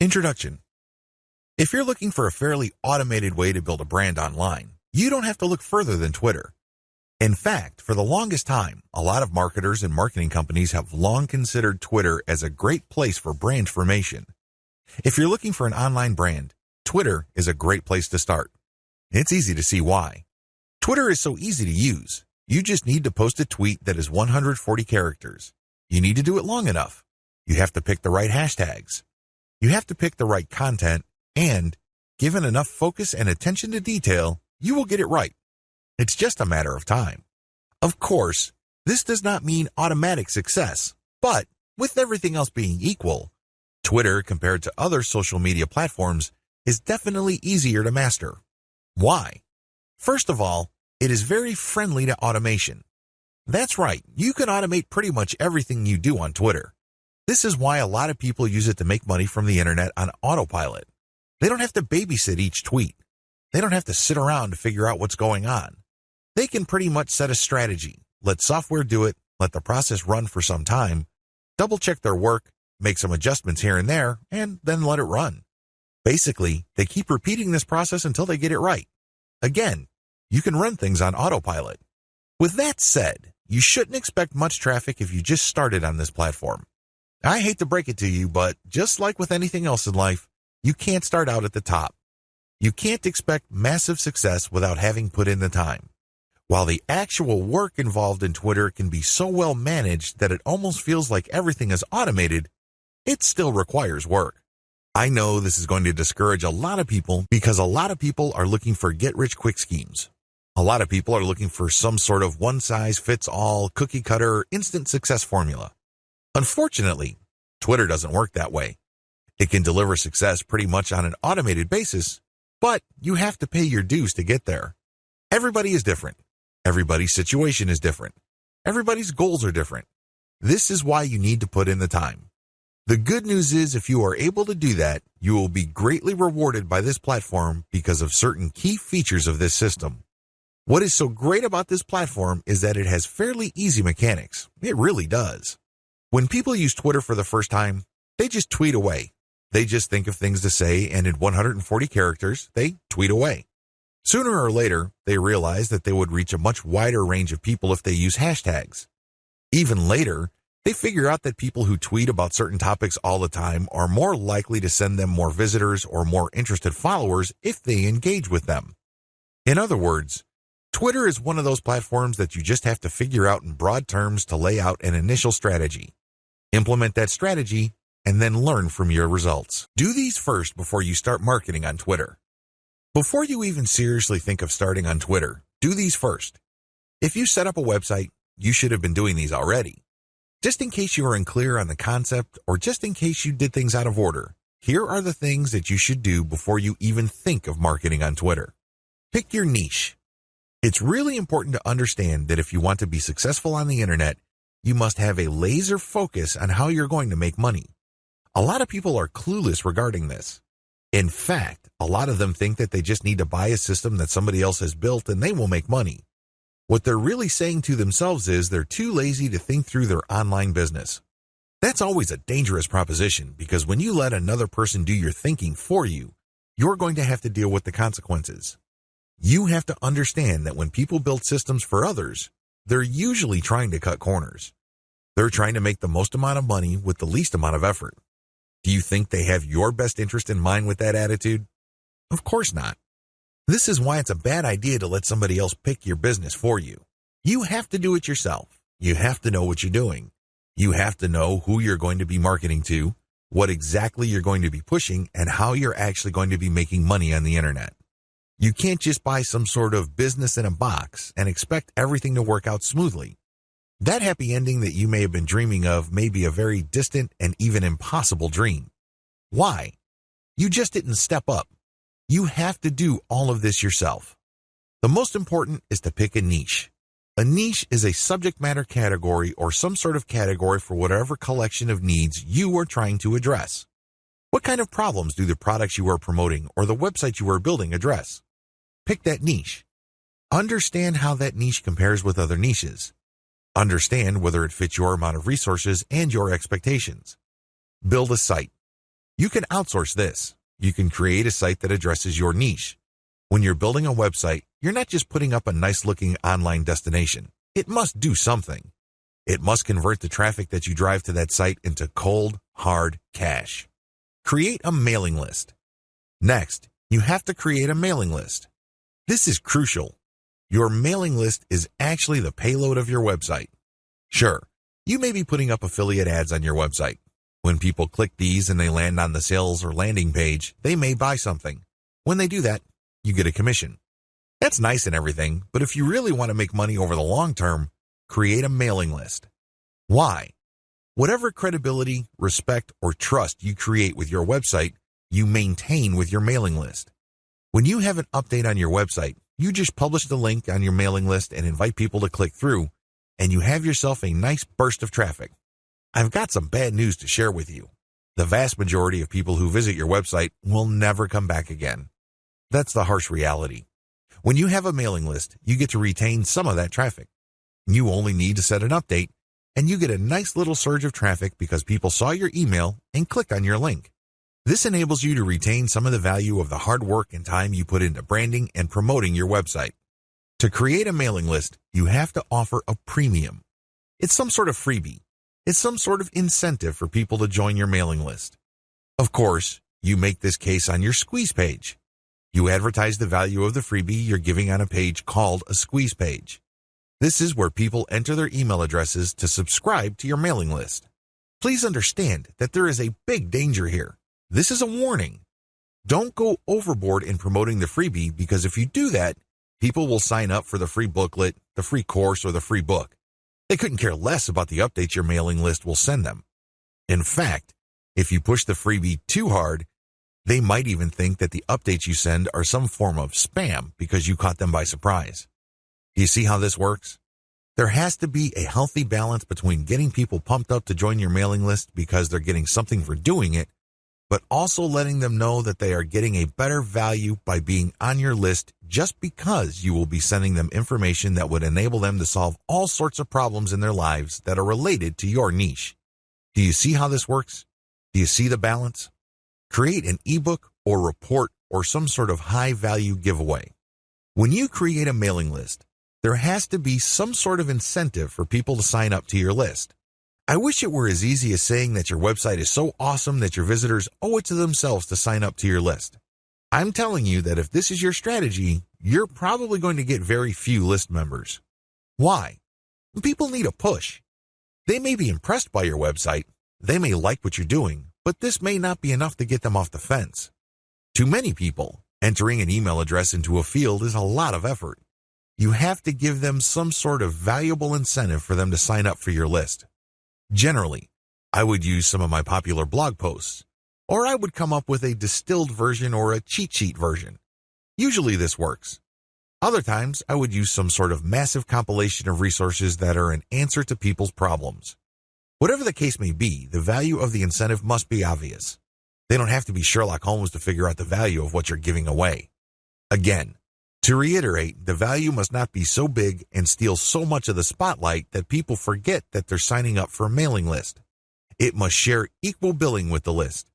Introduction. If you're looking for a fairly automated way to build a brand online, you don't have to look further than Twitter. In fact, for the longest time, a lot of marketers and marketing companies have long considered Twitter as a great place for brand formation. If you're looking for an online brand, Twitter is a great place to start. It's easy to see why. Twitter is so easy to use. You just need to post a tweet that is 140 characters. You need to do it long enough. You have to pick the right hashtags. You have to pick the right content, and given enough focus and attention to detail, you will get it right. It's just a matter of time. Of course, this does not mean automatic success, but with everything else being equal, Twitter compared to other social media platforms is definitely easier to master. Why? First of all, it is very friendly to automation. That's right, you can automate pretty much everything you do on Twitter. This is why a lot of people use it to make money from the internet on autopilot. They don't have to babysit each tweet. They don't have to sit around to figure out what's going on. They can pretty much set a strategy, let software do it, let the process run for some time, double-check their work, make some adjustments here and there, and then let it run. Basically, they keep repeating this process until they get it right. Again, you can run things on autopilot. With that said, you shouldn't expect much traffic if you just started on this platform. I hate to break it to you, but just like with anything else in life, you can't start out at the top. You can't expect massive success without having put in the time. While the actual work involved in Twitter can be so well managed that it almost feels like everything is automated, it still requires work. I know this is going to discourage a lot of people because a lot of people are looking for get-rich-quick schemes. A lot of people are looking for some sort of one-size-fits-all, cookie-cutter, instant success formula. Unfortunately, Twitter doesn't work that way. It can deliver success pretty much on an automated basis, but you have to pay your dues to get there. Everybody is different. Everybody's situation is different. Everybody's goals are different. This is why you need to put in the time. The good news is if you are able to do that, you will be greatly rewarded by this platform because of certain key features of this system. What is so great about this platform is that it has fairly easy mechanics. It really does. When people use Twitter for the first time, they just tweet away. They just think of things to say, and in 140 characters, they tweet away. Sooner or later, they realize that they would reach a much wider range of people if they use hashtags. Even later, they figure out that people who tweet about certain topics all the time are more likely to send them more visitors or more interested followers if they engage with them. In other words, Twitter is one of those platforms that you just have to figure out in broad terms to lay out an initial strategy. Implement that strategy, and then learn from your results. Do these first before you start marketing on Twitter. Before you even seriously think of starting on Twitter, do these first. If you set up a website, you should have been doing these already. Just in case you are unclear on the concept or just in case you did things out of order, here are the things that you should do before you even think of marketing on Twitter. Pick your niche. It's really important to understand that if you want to be successful on the internet, you must have a laser focus on how you're going to make money. A lot of people are clueless regarding this. In fact, a lot of them think that they just need to buy a system that somebody else has built and they will make money. What they're really saying to themselves is they're too lazy to think through their online business. That's always a dangerous proposition because when you let another person do your thinking for you, you're going to have to deal with the consequences. You have to understand that when people build systems for others, they're usually trying to cut corners. They're trying to make the most amount of money with the least amount of effort. Do you think they have your best interest in mind with that attitude? Of course not. This is why it's a bad idea to let somebody else pick your business for you. You have to do it yourself. You have to know what you're doing. You have to know who you're going to be marketing to, what exactly you're going to be pushing, and how you're actually going to be making money on the internet. You can't just buy some sort of business in a box and expect everything to work out smoothly. That happy ending that you may have been dreaming of may be a very distant and even impossible dream. Why? You just didn't step up. You have to do all of this yourself. The most important is to pick a niche. A niche is a subject matter category or some sort of category for whatever collection of needs you are trying to address. What kind of problems do the products you are promoting or the website you are building address? Pick that niche. Understand how that niche compares with other niches. Understand whether it fits your amount of resources and your expectations. Build a site. You can outsource this. You can create a site that addresses your niche. When you're building a website, you're not just putting up a nice-looking online destination. It must do something. It must convert the traffic that you drive to that site into cold, hard cash. Create a mailing list. Next, you have to create a mailing list. This is crucial. Your mailing list is actually the payload of your website. Sure, you may be putting up affiliate ads on your website. When people click these and they land on the sales or landing page, they may buy something. When they do that, you get a commission. That's nice and everything, but if you really want to make money over the long term, create a mailing list. Why? Whatever credibility, respect, or trust you create with your website, you maintain with your mailing list. When you have an update on your website, you just publish the link on your mailing list and invite people to click through, and you have yourself a nice burst of traffic. I've got some bad news to share with you. The vast majority of people who visit your website will never come back again. That's the harsh reality. When you have a mailing list, you get to retain some of that traffic. You only need to set an update, and you get a nice little surge of traffic because people saw your email and clicked on your link. This enables you to retain some of the value of the hard work and time you put into branding and promoting your website. To create a mailing list, you have to offer a premium. It's some sort of freebie. It's some sort of incentive for people to join your mailing list. Of course, you make this case on your squeeze page. You advertise the value of the freebie you're giving on a page called a squeeze page. This is where people enter their email addresses to subscribe to your mailing list. Please understand that there is a big danger here. This is a warning. Don't go overboard in promoting the freebie because if you do that, people will sign up for the free booklet, the free course, or the free book. They couldn't care less about the updates your mailing list will send them. In fact, if you push the freebie too hard, they might even think that the updates you send are some form of spam because you caught them by surprise. Do you see how this works? There has to be a healthy balance between getting people pumped up to join your mailing list because they're getting something for doing it, but also letting them know that they are getting a better value by being on your list just because you will be sending them information that would enable them to solve all sorts of problems in their lives that are related to your niche. Do you see how this works? Do you see the balance? Create an ebook or report or some sort of high-value giveaway. When you create a mailing list, there has to be some sort of incentive for people to sign up to your list. I wish it were as easy as saying that your website is so awesome that your visitors owe it to themselves to sign up to your list. I'm telling you that if this is your strategy, you're probably going to get very few list members. Why? People need a push. They may be impressed by your website, they may like what you're doing, but this may not be enough to get them off the fence. To many people, entering an email address into a field is a lot of effort. You have to give them some sort of valuable incentive for them to sign up for your list. Generally, I would use some of my popular blog posts, or I would come up with a distilled version or a cheat sheet version. Usually this works. Other times, I would use some sort of massive compilation of resources that are an answer to people's problems. Whatever the case may be, the value of the incentive must be obvious. They don't have to be Sherlock Holmes to figure out the value of what you're giving away. Again, to reiterate, the value must not be so big and steal so much of the spotlight that people forget that they're signing up for a mailing list. It must share equal billing with the list.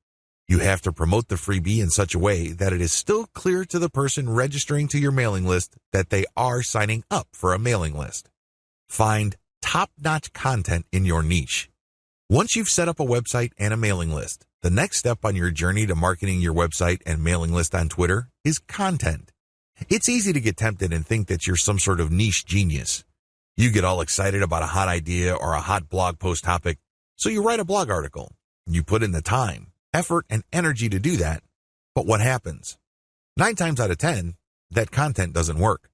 You have to promote the freebie in such a way that it is still clear to the person registering to your mailing list that they are signing up for a mailing list. Find top-notch content in your niche. Once you've set up a website and a mailing list, the next step on your journey to marketing your website and mailing list on Twitter is content. It's easy to get tempted and think that you're some sort of niche genius. You get all excited about a hot idea or a hot blog post topic, so you write a blog article. You put in the time, effort, and energy to do that, but what happens? 9 times out of 10, that content doesn't work.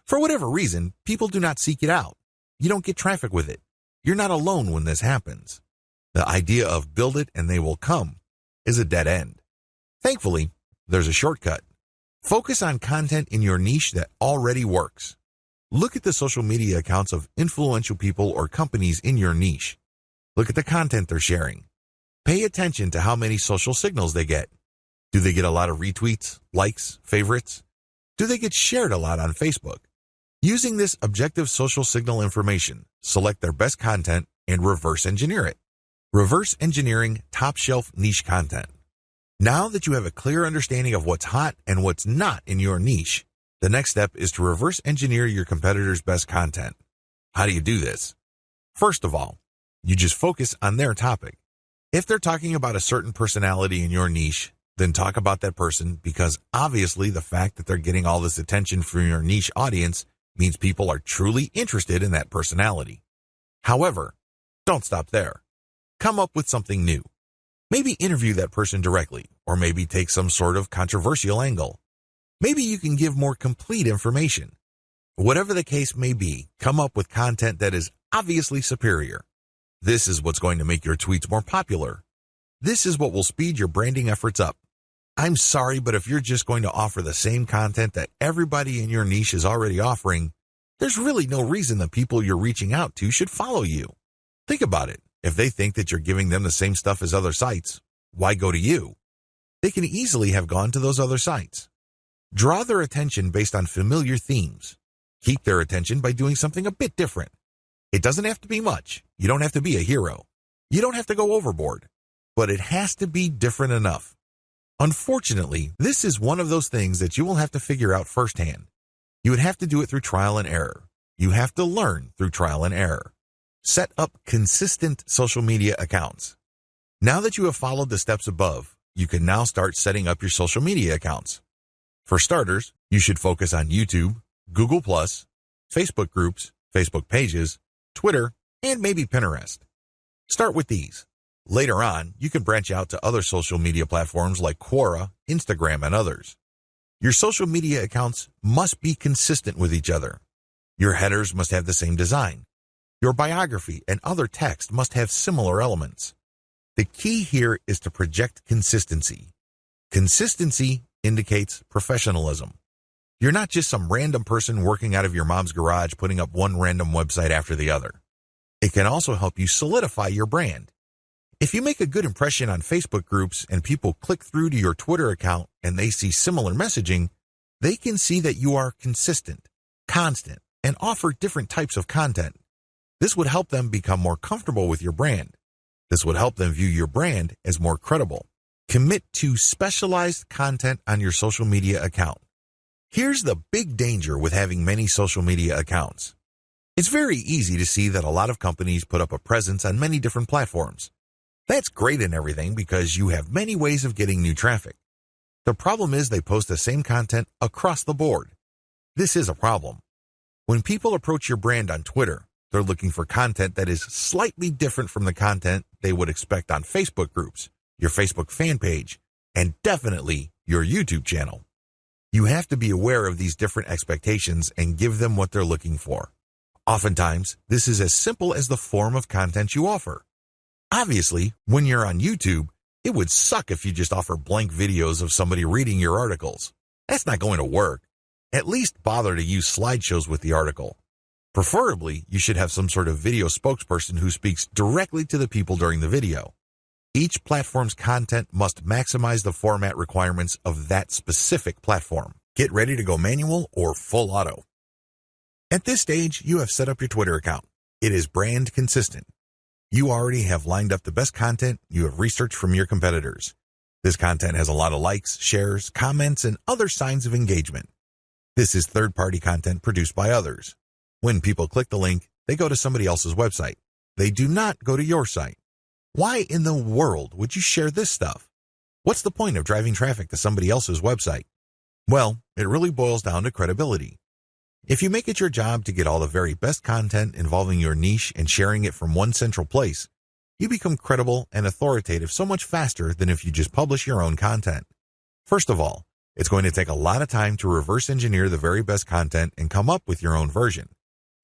For whatever reason, people do not seek it out. You don't get traffic with it. You're not alone when this happens. The idea of build it and they will come is a dead end. Thankfully, there's a shortcut. Focus on content in your niche that already works. Look at the social media accounts of influential people or companies in your niche. Look at the content they're sharing. Pay attention to how many social signals they get. Do they get a lot of retweets, likes, favorites? Do they get shared a lot on Facebook? Using this objective social signal information, select their best content and reverse engineer it. Reverse engineering top-shelf niche content. Now that you have a clear understanding of what's hot and what's not in your niche, the next step is to reverse engineer your competitors' best content. How do you do this? First of all, you just focus on their topic. If they're talking about a certain personality in your niche, then talk about that person, because obviously the fact that they're getting all this attention from your niche audience means people are truly interested in that personality. However, don't stop there. Come up with something new. Maybe interview that person directly, or maybe take some sort of controversial angle. Maybe you can give more complete information. Whatever the case may be, come up with content that is obviously superior. This is what's going to make your tweets more popular. This is what will speed your branding efforts up. I'm sorry, but if you're just going to offer the same content that everybody in your niche is already offering, there's really no reason the people you're reaching out to should follow you. Think about it. If they think that you're giving them the same stuff as other sites, why go to you? They can easily have gone to those other sites. Draw their attention based on familiar themes. Keep their attention by doing something a bit different. It doesn't have to be much. You don't have to be a hero. You don't have to go overboard. But it has to be different enough. Unfortunately, this is one of those things that you will have to figure out firsthand. You would have to do it through trial and error. You have to learn through trial and error. Set up consistent social media accounts. Now that you have followed the steps above, you can now start setting up your social media accounts. For starters, you should focus on YouTube, Google+, Facebook groups, Facebook pages, Twitter, and maybe Pinterest. Start with these. Later on, you can branch out to other social media platforms like Quora, Instagram, and others. Your social media accounts must be consistent with each other. Your headers must have the same design. Your biography and other text must have similar elements. The key here is to project consistency. Consistency indicates professionalism. You're not just some random person working out of your mom's garage putting up one random website after the other. It can also help you solidify your brand. If you make a good impression on Facebook groups and people click through to your Twitter account and they see similar messaging, they can see that you are consistent, constant, and offer different types of content. This would help them become more comfortable with your brand. This would help them view your brand as more credible. Commit to specialized content on your social media account. Here's the big danger with having many social media accounts. It's very easy to see that a lot of companies put up a presence on many different platforms. That's great and everything because you have many ways of getting new traffic. The problem is they post the same content across the board. This is a problem. When people approach your brand on Twitter, they're looking for content that is slightly different from the content they would expect on Facebook groups, your Facebook fan page, and definitely your YouTube channel. You have to be aware of these different expectations and give them what they're looking for. Oftentimes, this is as simple as the form of content you offer. Obviously, when you're on YouTube, it would suck if you just offer blank videos of somebody reading your articles. That's not going to work. At least bother to use slideshows with the article. Preferably, you should have some sort of video spokesperson who speaks directly to the people during the video. Each platform's content must maximize the format requirements of that specific platform. Get ready to go manual or full auto. At this stage, you have set up your Twitter account. It is brand consistent. You already have lined up the best content you have researched from your competitors. This content has a lot of likes, shares, comments, and other signs of engagement. This is third-party content produced by others. When people click the link, they go to somebody else's website. They do not go to your site. Why in the world would you share this stuff? What's the point of driving traffic to somebody else's website? Well, it really boils down to credibility. If you make it your job to get all the very best content involving your niche and sharing it from one central place, you become credible and authoritative so much faster than if you just publish your own content. First of all, it's going to take a lot of time to reverse engineer the very best content and come up with your own version.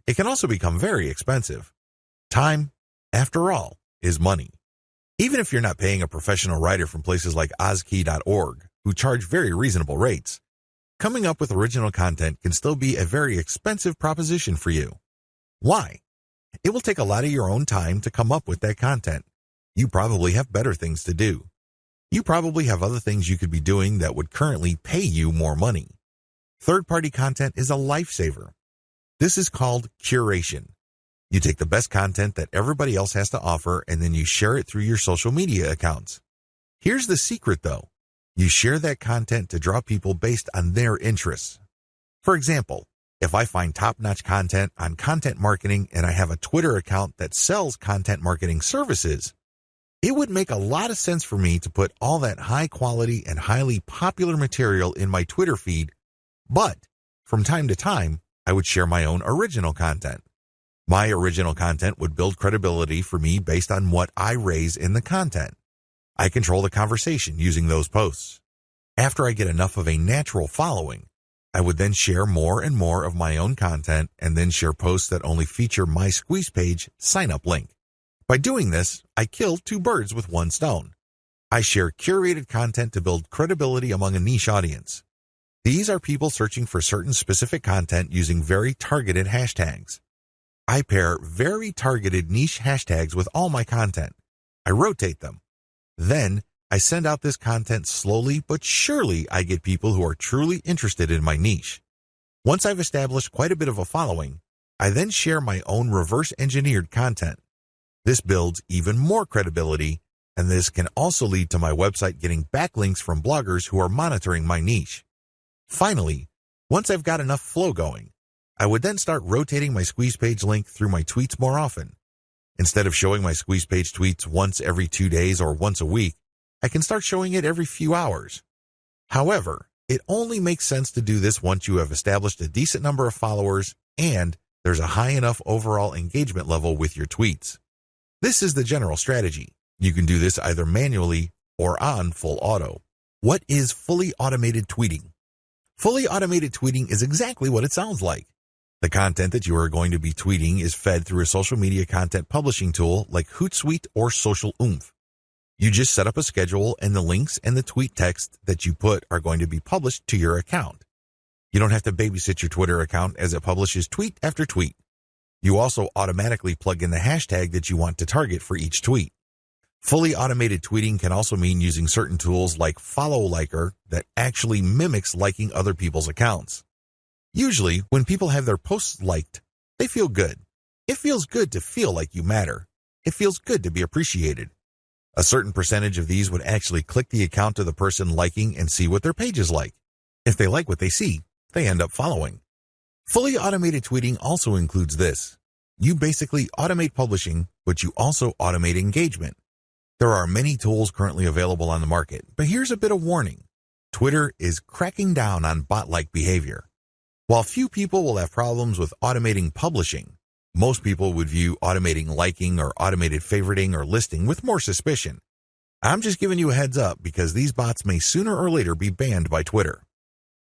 It can also become very expensive. Time, after all, is money. Even if you're not paying a professional writer from places like ozkey.org, who charge very reasonable rates, coming up with original content can still be a very expensive proposition for you. Why? It will take a lot of your own time to come up with that content. You probably have better things to do. You probably have other things you could be doing that would currently pay you more money. Third-party content is a lifesaver. This is called curation. You take the best content that everybody else has to offer and then you share it through your social media accounts. Here's the secret though. You share that content to draw people based on their interests. For example, if I find top-notch content on content marketing and I have a Twitter account that sells content marketing services, it would make a lot of sense for me to put all that high-quality and highly popular material in my Twitter feed, but from time to time, I would share my own original content. My original content would build credibility for me based on what I raise in the content. I control the conversation using those posts. After I get enough of a natural following, I would then share more and more of my own content and then share posts that only feature my squeeze page sign-up link. By doing this, I kill two birds with one stone. I share curated content to build credibility among a niche audience. These are people searching for certain specific content using very targeted hashtags. I pair very targeted niche hashtags with all my content. I rotate them. Then, I send out this content slowly but surely. I get people who are truly interested in my niche. Once I've established quite a bit of a following, I then share my own reverse-engineered content. This builds even more credibility, and this can also lead to my website getting backlinks from bloggers who are monitoring my niche. Finally, once I've got enough flow going, I would then start rotating my squeeze page link through my tweets more often. Instead of showing my squeeze page tweets once every 2 days or once a week, I can start showing it every few hours. However, it only makes sense to do this once you have established a decent number of followers and there's a high enough overall engagement level with your tweets. This is the general strategy. You can do this either manually or on full auto. What is fully automated tweeting? Fully automated tweeting is exactly what it sounds like. The content that you are going to be tweeting is fed through a social media content publishing tool like Hootsuite or Social Oomph. You just set up a schedule and the links and the tweet text that you put are going to be published to your account. You don't have to babysit your Twitter account as it publishes tweet after tweet. You also automatically plug in the hashtag that you want to target for each tweet. Fully automated tweeting can also mean using certain tools like Follow Liker that actually mimics liking other people's accounts. Usually, when people have their posts liked, they feel good. It feels good to feel like you matter. It feels good to be appreciated. A certain percentage of these would actually click the account of the person liking and see what their page is like. If they like what they see, they end up following. Fully automated tweeting also includes this. You basically automate publishing, but you also automate engagement. There are many tools currently available on the market, but here's a bit of warning. Twitter is cracking down on bot-like behavior. While few people will have problems with automating publishing, most people would view automating liking or automated favoriting or listing with more suspicion. I'm just giving you a heads up because these bots may sooner or later be banned by Twitter.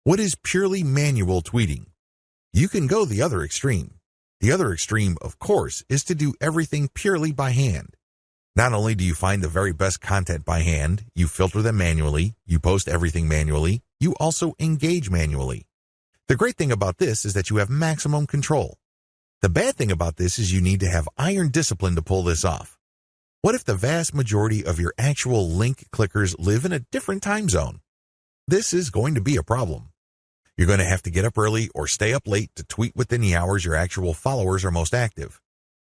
What is purely manual tweeting? You can go the other extreme. The other extreme, of course, is to do everything purely by hand. Not only do you find the very best content by hand, you filter them manually, you post everything manually, you also engage manually. The great thing about this is that you have maximum control. The bad thing about this is you need to have iron discipline to pull this off. What if the vast majority of your actual link clickers live in a different time zone? This is going to be a problem. You're going to have to get up early or stay up late to tweet within the hours your actual followers are most active.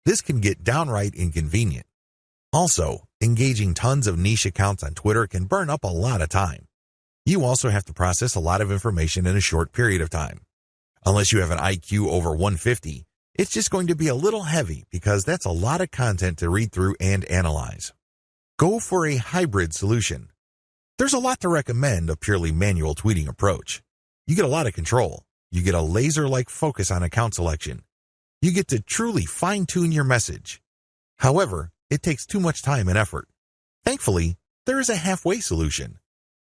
This can get downright inconvenient. Also, engaging tons of niche accounts on Twitter can burn up a lot of time. You also have to process a lot of information in a short period of time. Unless you have an IQ over 150, it's just going to be a little heavy because that's a lot of content to read through and analyze. Go for a hybrid solution. There's a lot to recommend a purely manual tweeting approach. You get a lot of control. You get a laser-like focus on account selection. You get to truly fine-tune your message. However, it takes too much time and effort. Thankfully, there is a halfway solution.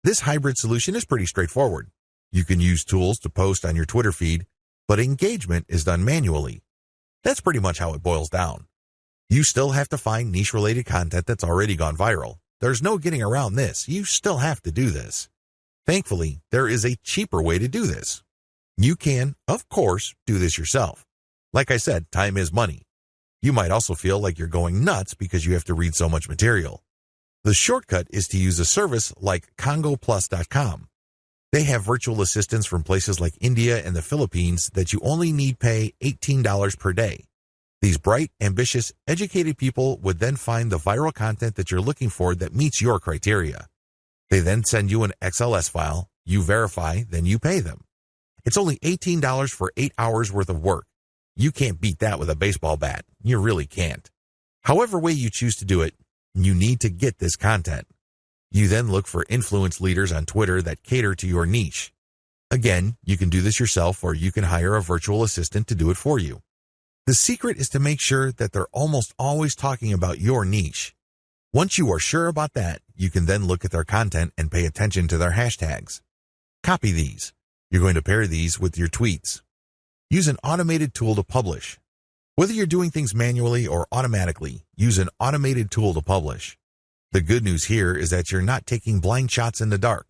This hybrid solution is pretty straightforward. You can use tools to post on your Twitter feed, but engagement is done manually. That's pretty much how it boils down. You still have to find niche-related content that's already gone viral. There's no getting around this. You still have to do this. Thankfully, there is a cheaper way to do this. You can, of course, do this yourself. Like I said, time is money. You might also feel like you're going nuts because you have to read so much material. The shortcut is to use a service like congoplus.com. They have virtual assistants from places like India and the Philippines that you only need pay $18 per day. These bright, ambitious, educated people would then find the viral content that you're looking for that meets your criteria. They then send you an XLS file, you verify, then you pay them. It's only $18 for 8 hours worth of work. You can't beat that with a baseball bat. You really can't. However way you choose to do it, you need to get this content. You then look for influence leaders on Twitter that cater to your niche. Again, you can do this yourself or you can hire a virtual assistant to do it for you. The secret is to make sure that they're almost always talking about your niche. Once you are sure about that, you can then look at their content and pay attention to their hashtags. Copy these. You're going to pair these with your tweets. Use an automated tool to publish. Whether you're doing things manually or automatically, use an automated tool to publish. The good news here is that you're not taking blind shots in the dark.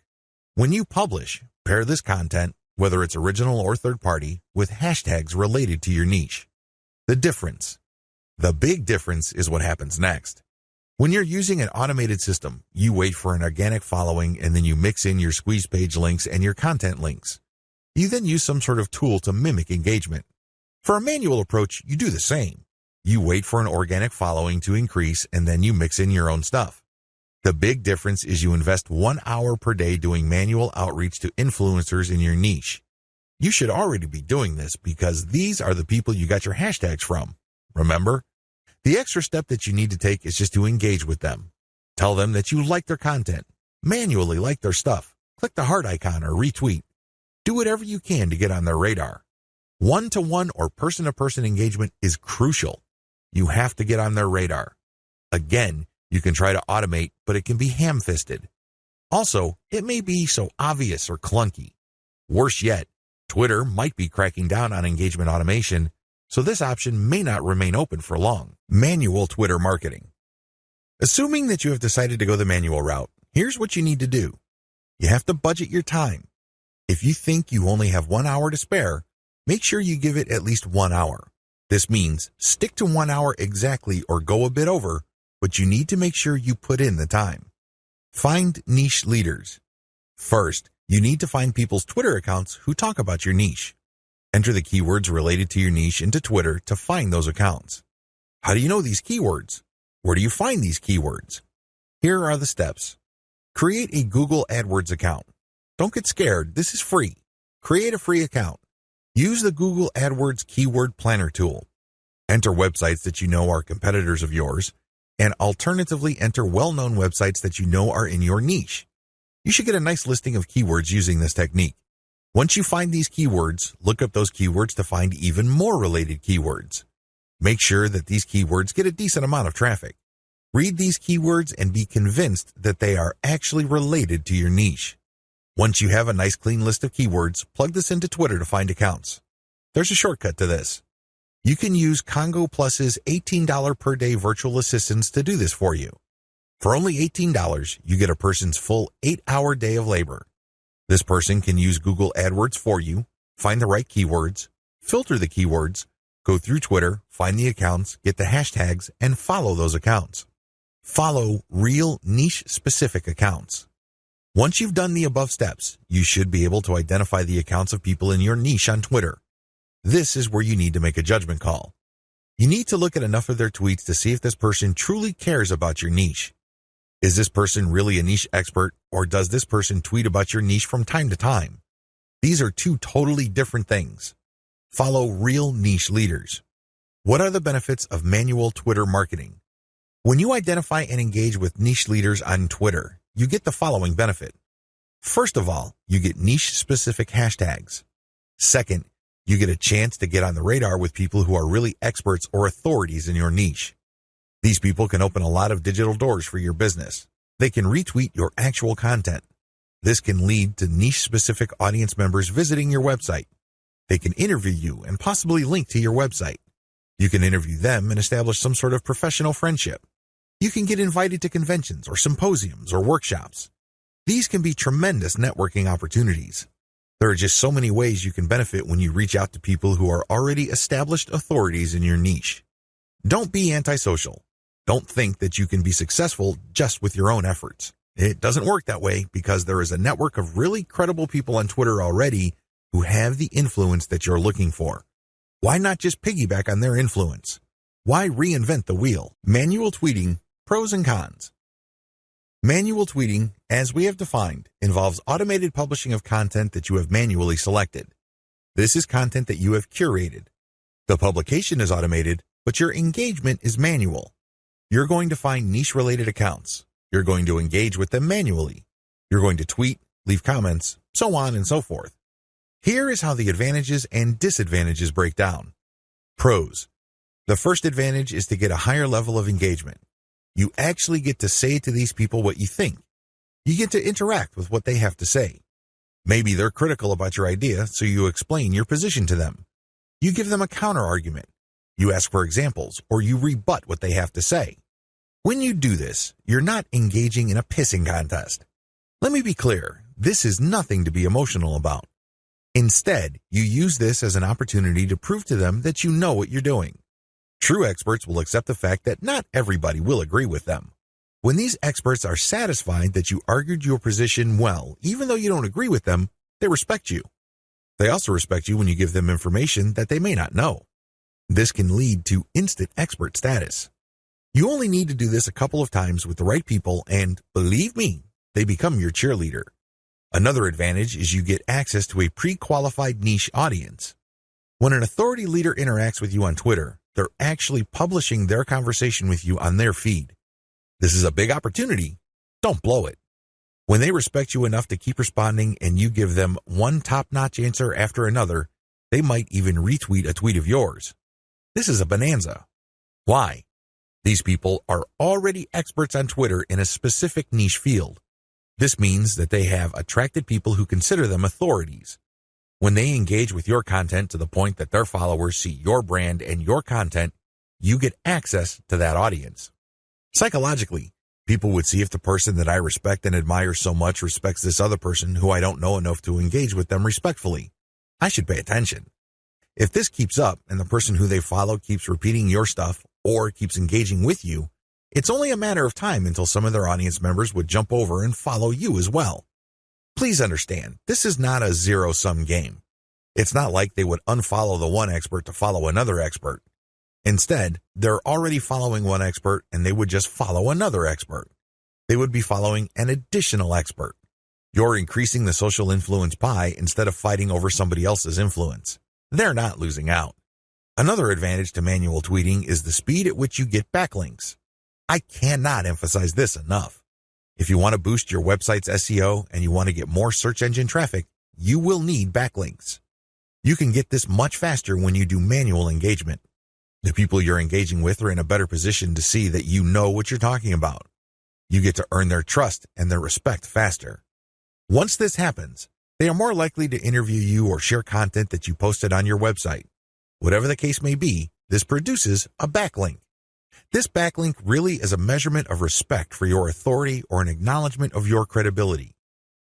When you publish, pair this content, whether it's original or third-party, with hashtags related to your niche. The big difference is what happens next. When you're using an automated system, you wait for an organic following and then you mix in your squeeze page links and your content links. You then use some sort of tool to mimic engagement. For a manual approach, you do the same. You wait for an organic following to increase and then you mix in your own stuff. The big difference is you invest 1 hour per day doing manual outreach to influencers in your niche. You should already be doing this because these are the people you got your hashtags from. Remember? The extra step that you need to take is just to engage with them. Tell them that you like their content. Manually like their stuff. Click the heart icon or retweet. Do whatever you can to get on their radar. One-to-one or person-to-person engagement is crucial. You have to get on their radar. Again, you can try to automate, but it can be ham-fisted. Also, it may be so obvious or clunky. Worse yet, Twitter might be cracking down on engagement automation, so this option may not remain open for long. Manual Twitter marketing. Assuming that you have decided to go the manual route, here's what you need to do. You have to budget your time. If you think you only have 1 hour to spare, make sure you give it at least 1 hour. This means stick to 1 hour exactly or go a bit over, but you need to make sure you put in the time. Find niche leaders. First, you need to find people's Twitter accounts who talk about your niche. Enter the keywords related to your niche into Twitter to find those accounts. How do you know these keywords? Where do you find these keywords? Here are the steps. Create a Google AdWords account. Don't get scared, this is free. Create a free account. Use the Google AdWords Keyword Planner tool. Enter websites that you know are competitors of yours, and alternatively enter well-known websites that you know are in your niche. You should get a nice listing of keywords using this technique. Once you find these keywords, look up those keywords to find even more related keywords. Make sure that these keywords get a decent amount of traffic. Read these keywords and be convinced that they are actually related to your niche. Once you have a nice clean list of keywords, plug this into Twitter to find accounts. There's a shortcut to this. You can use Congo Plus's $18 per day virtual assistants to do this for you. For only $18, you get a person's full 8-hour day of labor. This person can use Google AdWords for you, find the right keywords, filter the keywords, go through Twitter, find the accounts, get the hashtags, and follow those accounts. Follow real niche-specific accounts. Once you've done the above steps, you should be able to identify the accounts of people in your niche on Twitter. This is where you need to make a judgment call. You need to look at enough of their tweets to see if this person truly cares about your niche. Is this person really a niche expert, or does this person tweet about your niche from time to time? These are two totally different things. Follow real niche leaders. What are the benefits of manual Twitter marketing? When you identify and engage with niche leaders on Twitter, you get the following benefit. First of all, you get niche-specific hashtags. Second, you get a chance to get on the radar with people who are really experts or authorities in your niche. These people can open a lot of digital doors for your business. They can retweet your actual content. This can lead to niche-specific audience members visiting your website. They can interview you and possibly link to your website. You can interview them and establish some sort of professional friendship. You can get invited to conventions or symposiums or workshops. These can be tremendous networking opportunities. There are just so many ways you can benefit when you reach out to people who are already established authorities in your niche. Don't be antisocial. Don't think that you can be successful just with your own efforts. It doesn't work that way because there is a network of really credible people on Twitter already who have the influence that you're looking for. Why not just piggyback on their influence? Why reinvent the wheel? Manual tweeting, pros and cons. Manual tweeting as we have defined, involves automated publishing of content that you have manually selected. This is content that you have curated. The publication is automated, but your engagement is manual. You're going to find niche-related accounts. You're going to engage with them manually. You're going to tweet, leave comments, so on and so forth. Here is how the advantages and disadvantages break down. Pros. The first advantage is to get a higher level of engagement. You actually get to say to these people what you think. You get to interact with what they have to say. Maybe they're critical about your idea, so you explain your position to them. You give them a counter-argument. You ask for examples, or you rebut what they have to say. When you do this, you're not engaging in a pissing contest. Let me be clear, this is nothing to be emotional about. Instead, you use this as an opportunity to prove to them that you know what you're doing. True experts will accept the fact that not everybody will agree with them. When these experts are satisfied that you argued your position well, even though you don't agree with them, they respect you. They also respect you when you give them information that they may not know. This can lead to instant expert status. You only need to do this a couple of times with the right people and, believe me, they become your cheerleader. Another advantage is you get access to a pre-qualified niche audience. When an authority leader interacts with you on Twitter, they're actually publishing their conversation with you on their feed. This is a big opportunity. Don't blow it. When they respect you enough to keep responding and you give them one top-notch answer after another, they might even retweet a tweet of yours. This is a bonanza. Why? These people are already experts on Twitter in a specific niche field. This means that they have attracted people who consider them authorities. When they engage with your content to the point that their followers see your brand and your content, you get access to that audience. Psychologically, people would see if the person that I respect and admire so much respects this other person who I don't know enough to engage with them respectfully. I should pay attention. If this keeps up and the person who they follow keeps repeating your stuff or keeps engaging with you, it's only a matter of time until some of their audience members would jump over and follow you as well. Please understand, this is not a zero-sum game. It's not like they would unfollow the one expert to follow another expert. Instead, they're already following one expert and they would just follow another expert. They would be following an additional expert. You're increasing the social influence pie instead of fighting over somebody else's influence. They're not losing out. Another advantage to manual tweeting is the speed at which you get backlinks. I cannot emphasize this enough. If you want to boost your website's SEO and you want to get more search engine traffic, you will need backlinks. You can get this much faster when you do manual engagement. The people you're engaging with are in a better position to see that you know what you're talking about. You get to earn their trust and their respect faster. Once this happens, they are more likely to interview you or share content that you posted on your website. Whatever the case may be, this produces a backlink. This backlink really is a measurement of respect for your authority or an acknowledgement of your credibility.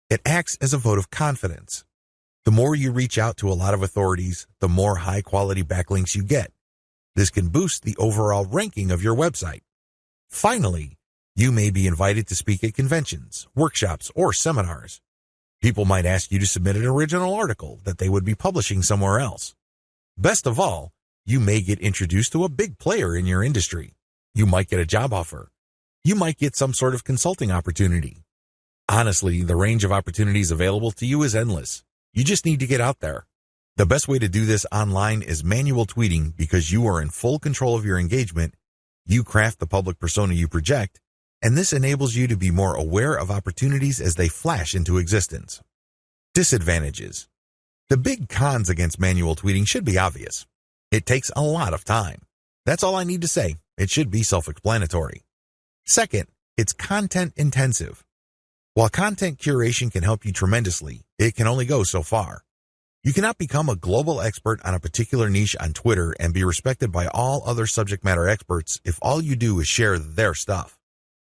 It acts as a vote of confidence. The more you reach out to a lot of authorities, the more high-quality backlinks you get. This can boost the overall ranking of your website. Finally, you may be invited to speak at conventions, workshops, or seminars. People might ask you to submit an original article that they would be publishing somewhere else. Best of all, you may get introduced to a big player in your industry. You might get a job offer. You might get some sort of consulting opportunity. Honestly, the range of opportunities available to you is endless. You just need to get out there. The best way to do this online is manual tweeting because you are in full control of your engagement, you craft the public persona you project, and this enables you to be more aware of opportunities as they flash into existence. Disadvantages. The big cons against manual tweeting should be obvious. It takes a lot of time. That's all I need to say. It should be self-explanatory. Second, it's content intensive. While content curation can help you tremendously, it can only go so far. You cannot become a global expert on a particular niche on Twitter and be respected by all other subject matter experts if all you do is share their stuff.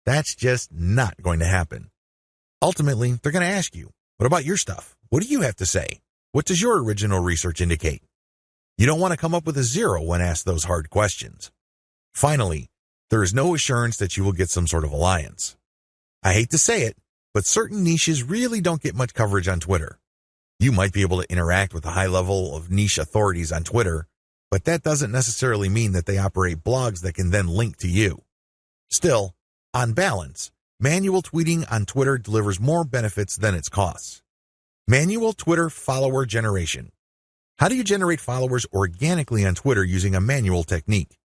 That's just not going to happen. Ultimately, they're going to ask you, what about your stuff? What do you have to say? What does your original research indicate? You don't want to come up with a zero when asked those hard questions. Finally, there is no assurance that you will get some sort of alliance. I hate to say it, but certain niches really don't get much coverage on Twitter. You might be able to interact with a high level of niche authorities on Twitter, but that doesn't necessarily mean that they operate blogs that can then link to you. Still, on balance, Manual tweeting on Twitter delivers more benefits than its costs. Manual Twitter follower generation. How do you generate followers organically on Twitter using a manual technique?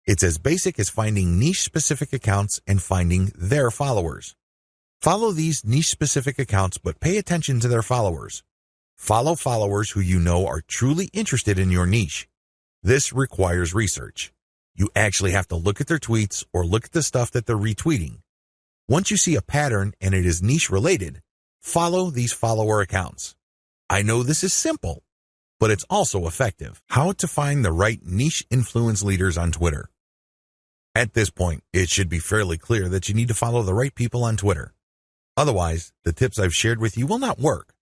It's as basic as finding niche-specific accounts and finding their followers. Follow these niche-specific accounts, but pay attention to their followers. Follow followers who you know are truly interested in your niche. This requires research. You actually have to look at their tweets or look at the stuff that they're retweeting. Once you see a pattern and it is niche-related, follow these follower accounts. I know this is simple, but it's also effective. How to find the right niche influence leaders on Twitter. At this point, it should be fairly clear that you need to follow the right people on Twitter. Otherwise, the tips I've shared with you will not work.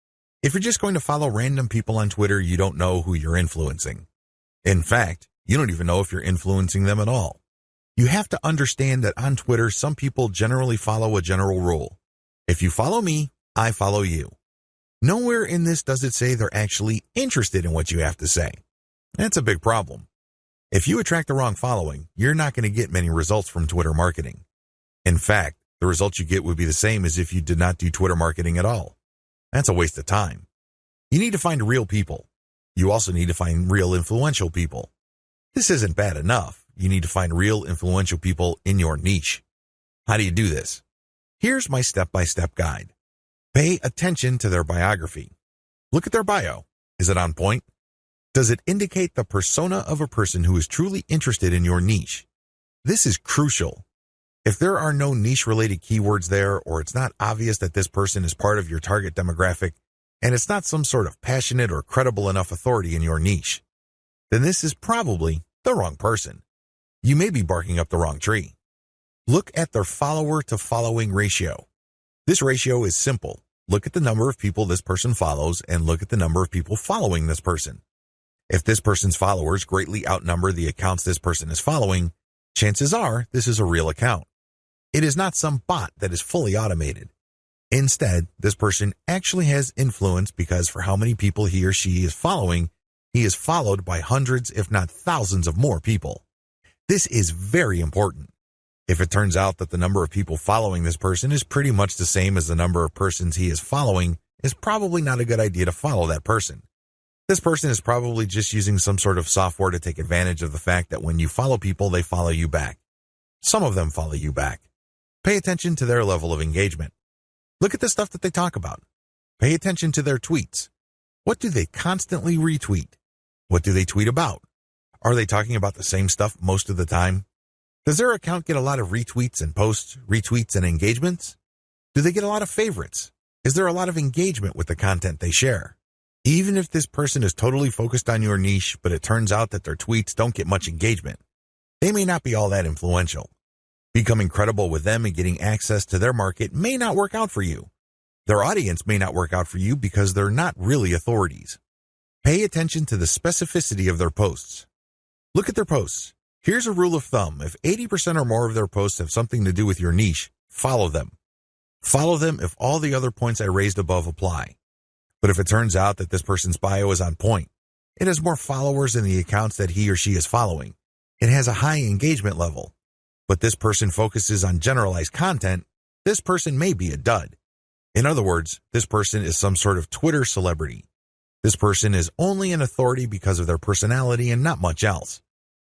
If you're just going to follow random people on Twitter, you don't know who you're influencing. In fact, you don't even know if you're influencing them at all. You have to understand that on Twitter, some people generally follow a general rule. If you follow me, I follow you. Nowhere in this does it say they're actually interested in what you have to say. That's a big problem. If you attract the wrong following, you're not going to get many results from Twitter marketing. In fact, the results you get would be the same as if you did not do Twitter marketing at all. That's a waste of time. You need to find real people. You also need to find real influential people. This isn't bad enough. You need to find real influential people in your niche. How do you do this? Here's my step-by-step guide. Pay attention to their biography. Look at their bio. Is it on point? Does it indicate the persona of a person who is truly interested in your niche? This is crucial. If there are no niche-related keywords there, or it's not obvious that this person is part of your target demographic, and it's not some sort of passionate or credible enough authority in your niche, then this is probably the wrong person. You may be barking up the wrong tree. Look at their follower-to-following ratio. This ratio is simple. Look at the number of people this person follows and look at the number of people following this person. If this person's followers greatly outnumber the accounts this person is following, chances are this is a real account. It is not some bot that is fully automated. Instead, this person actually has influence because for how many people he or she is following, he is followed by hundreds, if not thousands of more people. This is very important. If it turns out that the number of people following this person is pretty much the same as the number of persons he is following, it's probably not a good idea to follow that person. This person is probably just using some sort of software to take advantage of the fact that when you follow people, they follow you back. Some of them follow you back. Pay attention to their level of engagement. Look at the stuff that they talk about. Pay attention to their tweets. What do they constantly retweet? What do they tweet about? Are they talking about the same stuff most of the time? Does their account get a lot of retweets and posts, retweets and engagements? Do they get a lot of favorites? Is there a lot of engagement with the content they share? Even if this person is totally focused on your niche, but it turns out that their tweets don't get much engagement, they may not be all that influential. Becoming credible with them and getting access to their market may not work out for you. Their audience may not work out for you because they're not really authorities. Pay attention to the specificity of their posts. Look at their posts. Here's a rule of thumb. If 80% or more of their posts have something to do with your niche, follow them. Follow them if all the other points I raised above apply. But if it turns out that this person's bio is on point, it has more followers than the accounts that he or she is following, it has a high engagement level, but this person focuses on generalized content, this person may be a dud. In other words, this person is some sort of Twitter celebrity. This person is only an authority because of their personality and not much else.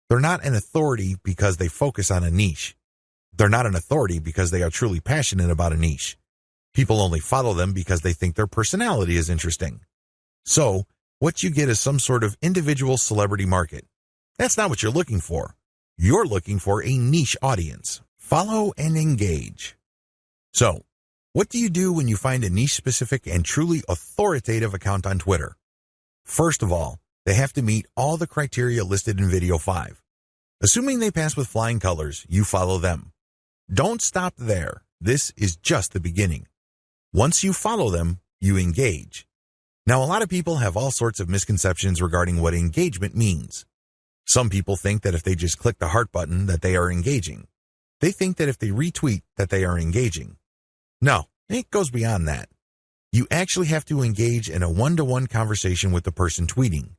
They're not an authority because they focus on a niche. They're not an authority because they are truly passionate about a niche. People only follow them because they think their personality is interesting. So, what you get is some sort of individual celebrity market. That's not what you're looking for. You're looking for a niche audience. Follow and engage. So, what do you do when you find a niche-specific and truly authoritative account on Twitter? First of all, they have to meet all the criteria listed in video 5. Assuming they pass with flying colors, you follow them. Don't stop there. This is just the beginning. Once you follow them, you engage. Now, a lot of people have all sorts of misconceptions regarding what engagement means. Some people think that if they just click the heart button that they are engaging. They think that if they retweet that they are engaging. No, it goes beyond that. You actually have to engage in a one-to-one conversation with the person tweeting.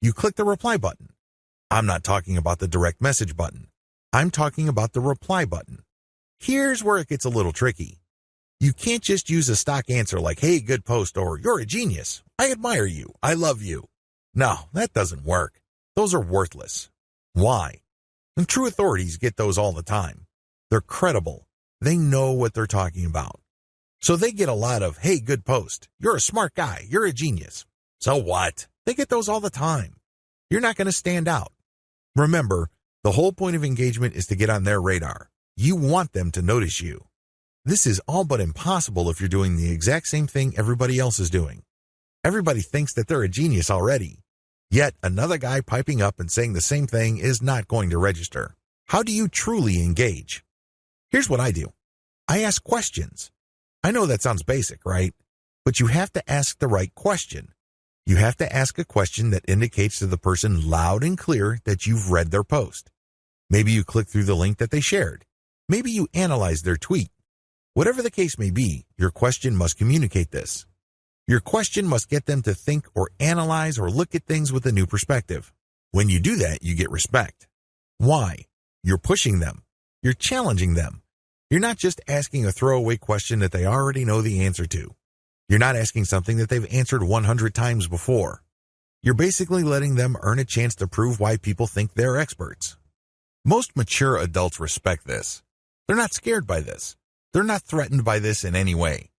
You click the reply button. I'm not talking about the direct message button. I'm talking about the reply button. Here's where it gets a little tricky. You can't just use a stock answer like, hey, good post, or you're a genius. I admire you. I love you. No, that doesn't work. Those are worthless. Why? And true authorities get those all the time. They're credible. They know what they're talking about. So they get a lot of, hey, good post. You're a smart guy. You're a genius. So what? They get those all the time. You're not going to stand out. Remember, the whole point of engagement is to get on their radar. You want them to notice you. This is all but impossible if you're doing the exact same thing everybody else is doing. Everybody thinks that they're a genius already. Yet another guy piping up and saying the same thing is not going to register. How do you truly engage? Here's what I do. I ask questions. I know that sounds basic, right? But you have to ask the right question. You have to ask a question that indicates to the person loud and clear that you've read their post. Maybe you click through the link that they shared. Maybe you analyze their tweet. Whatever the case may be, your question must communicate this. Your question must get them to think or analyze or look at things with a new perspective. When you do that, you get respect. Why? You're pushing them. You're challenging them. You're not just asking a throwaway question that they already know the answer to. You're not asking something that they've answered 100 times before. You're basically letting them earn a chance to prove why people think they're experts. Most mature adults respect this. They're not scared by this. They're not threatened by this in any way.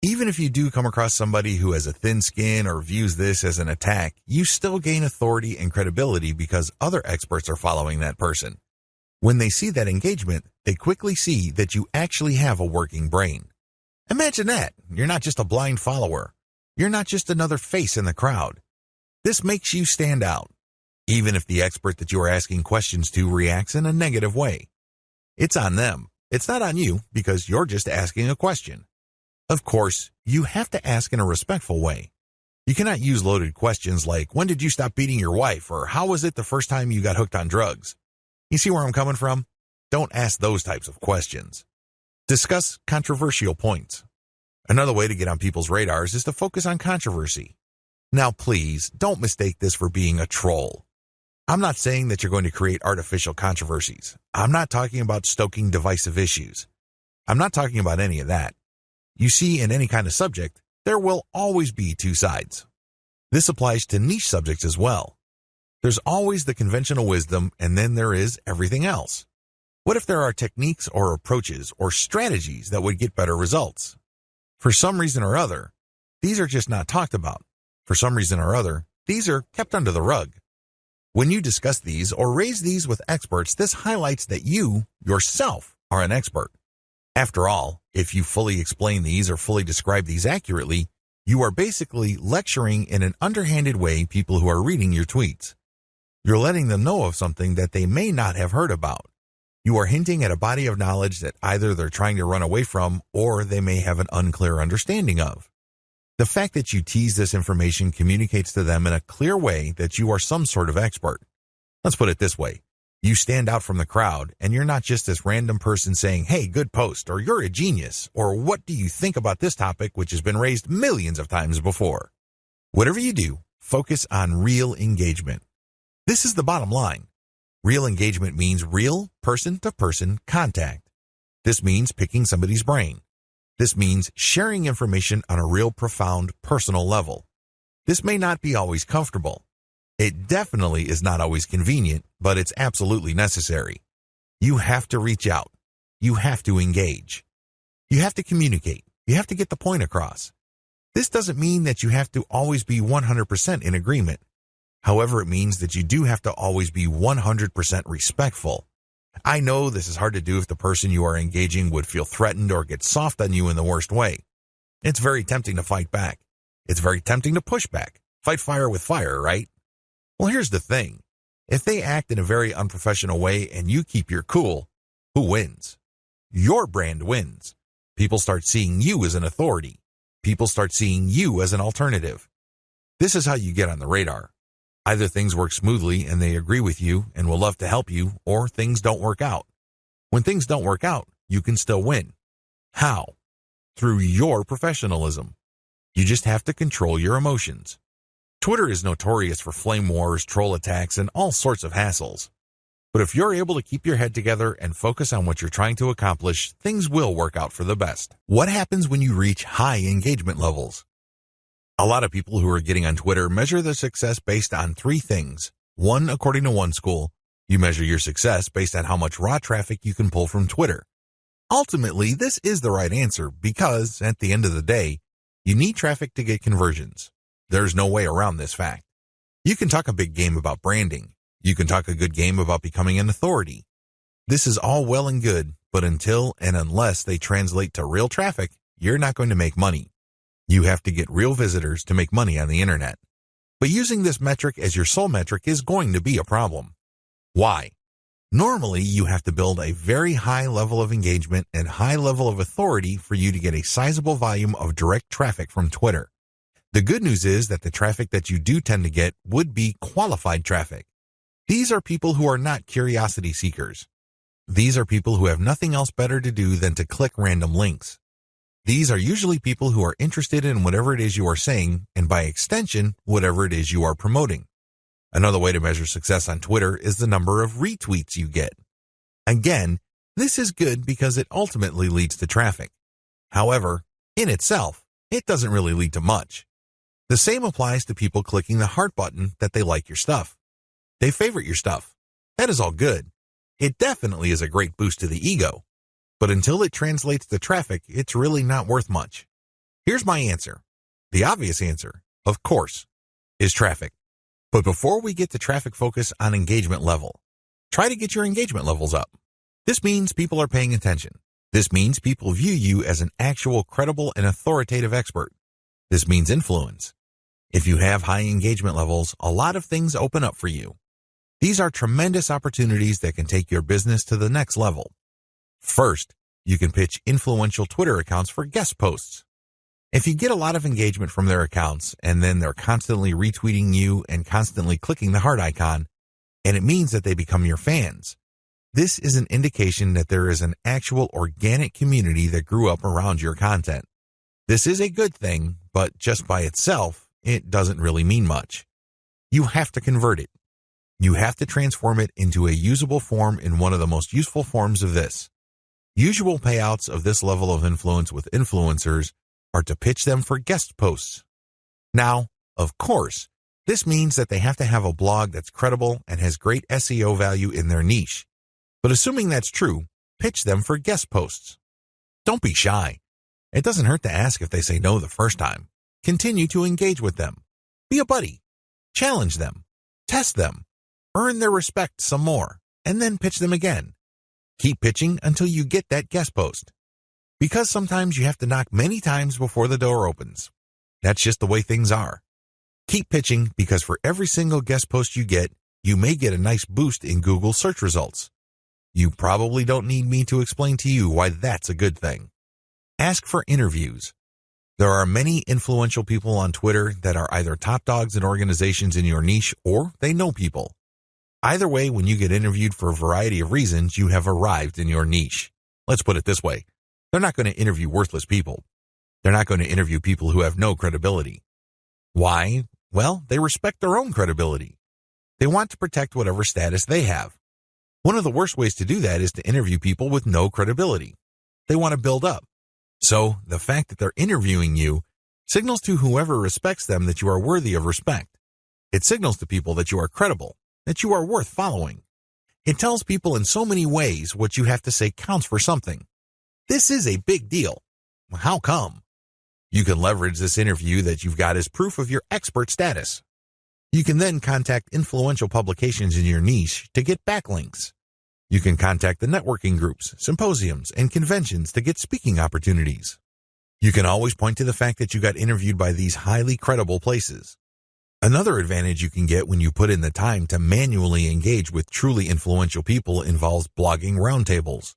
Even if you do come across somebody who has a thin skin or views this as an attack, you still gain authority and credibility because other experts are following that person. When they see that engagement, they quickly see that you actually have a working brain. Imagine that. You're not just a blind follower. You're not just another face in the crowd. This makes you stand out, even if the expert that you are asking questions to reacts in a negative way. It's on them. It's not on you because you're just asking a question. Of course, you have to ask in a respectful way. You cannot use loaded questions like, when did you stop beating your wife? Or how was it the first time you got hooked on drugs? You see where I'm coming from? Don't ask those types of questions. Discuss controversial points. Another way to get on people's radars is to focus on controversy. Now, please, don't mistake this for being a troll. I'm not saying that you're going to create artificial controversies. I'm not talking about stoking divisive issues. I'm not talking about any of that. You see, in any kind of subject, there will always be two sides. This applies to niche subjects as well. There's always the conventional wisdom, and then there is everything else. What if there are techniques or approaches or strategies that would get better results? For some reason or other, these are just not talked about. For some reason or other, these are kept under the rug. When you discuss these or raise these with experts, this highlights that you, yourself, are an expert. After all, if you fully explain these or fully describe these accurately, you are basically lecturing in an underhanded way people who are reading your tweets. You're letting them know of something that they may not have heard about. You are hinting at a body of knowledge that either they're trying to run away from or they may have an unclear understanding of. The fact that you tease this information communicates to them in a clear way that you are some sort of expert. Let's put it this way. You stand out from the crowd, and you're not just this random person saying, hey, good post, or you're a genius, or what do you think about this topic, which has been raised millions of times before. Whatever you do, focus on real engagement. This is the bottom line. Real engagement means real person-to-person contact. This means picking somebody's brain. This means sharing information on a real profound personal level. This may not be always comfortable. It definitely is not always convenient, but it's absolutely necessary. You have to reach out. You have to engage. You have to communicate. You have to get the point across. This doesn't mean that you have to always be 100% in agreement. However, it means that you do have to always be 100% respectful. I know this is hard to do if the person you are engaging would feel threatened or get soft on you in the worst way. It's very tempting to fight back. It's very tempting to push back. Fight fire with fire, right? Well, here's the thing. If they act in a very unprofessional way and you keep your cool, who wins? Your brand wins. People start seeing you as an authority. People start seeing you as an alternative. This is how you get on the radar. Either things work smoothly and they agree with you and will love to help you, or things don't work out. When things don't work out, you can still win. How? Through your professionalism. You just have to control your emotions. Twitter is notorious for flame wars, troll attacks, and all sorts of hassles. But if you're able to keep your head together and focus on what you're trying to accomplish, things will work out for the best. What happens when you reach high engagement levels? A lot of people who are getting on Twitter measure their success based on three things. One, according to one school, you measure your success based on how much raw traffic you can pull from Twitter. Ultimately, this is the right answer because, at the end of the day, you need traffic to get conversions. There's no way around this fact. You can talk a big game about branding. You can talk a good game about becoming an authority. This is all well and good, but until and unless they translate to real traffic, you're not going to make money. You have to get real visitors to make money on the internet. But using this metric as your sole metric is going to be a problem. Why? Normally, you have to build a very high level of engagement and high level of authority for you to get a sizable volume of direct traffic from Twitter. The good news is that the traffic that you do tend to get would be qualified traffic. These are people who are not curiosity seekers. These are people who have nothing else better to do than to click random links. These are usually people who are interested in whatever it is you are saying, and by extension, whatever it is you are promoting. Another way to measure success on Twitter is the number of retweets you get. Again, this is good because it ultimately leads to traffic. However, in itself, it doesn't really lead to much. The same applies to people clicking the heart button that they like your stuff. They favorite your stuff. That is all good. It definitely is a great boost to the ego. But until it translates to traffic, it's really not worth much. Here's my answer. The obvious answer, of course, is traffic. But before we get to traffic, focus on engagement level. Try to get your engagement levels up. This means people are paying attention. This means people view you as an actual credible and authoritative expert. This means influence. If you have high engagement levels, a lot of things open up for you. These are tremendous opportunities that can take your business to the next level. First, you can pitch influential Twitter accounts for guest posts. If you get a lot of engagement from their accounts and then they're constantly retweeting you and constantly clicking the heart icon, and it means that they become your fans, this is an indication that there is an actual organic community that grew up around your content. This is a good thing, but just by itself, it doesn't really mean much. You have to convert it. You have to transform it into a usable form in one of the most useful forms of this. Usual payouts of this level of influence with influencers are to pitch them for guest posts. Now, of course, this means that they have to have a blog that's credible and has great SEO value in their niche. But assuming that's true, pitch them for guest posts. Don't be shy. It doesn't hurt to ask if they say no the first time. Continue to engage with them. Be a buddy. Challenge them. Test them. Earn their respect some more, and then pitch them again. Keep pitching until you get that guest post. Because sometimes you have to knock many times before the door opens. That's just the way things are. Keep pitching because for every single guest post you get, you may get a nice boost in Google search results. You probably don't need me to explain to you why that's a good thing. Ask for interviews. There are many influential people on Twitter that are either top dogs in organizations in your niche or they know people. Either way, when you get interviewed for a variety of reasons, you have arrived in your niche. Let's put it this way. They're not going to interview worthless people. They're not going to interview people who have no credibility. Why? Well, they respect their own credibility. They want to protect whatever status they have. One of the worst ways to do that is to interview people with no credibility. They want to build up. So, the fact that they're interviewing you signals to whoever respects them that you are worthy of respect. It signals to people that you are credible, that you are worth following. It tells people in so many ways what you have to say counts for something. This is a big deal. How come? You can leverage this interview that you've got as proof of your expert status. You can then contact influential publications in your niche to get backlinks. You can contact the networking groups, symposiums, and conventions to get speaking opportunities. You can always point to the fact that you got interviewed by these highly credible places. Another advantage you can get when you put in the time to manually engage with truly influential people involves blogging roundtables.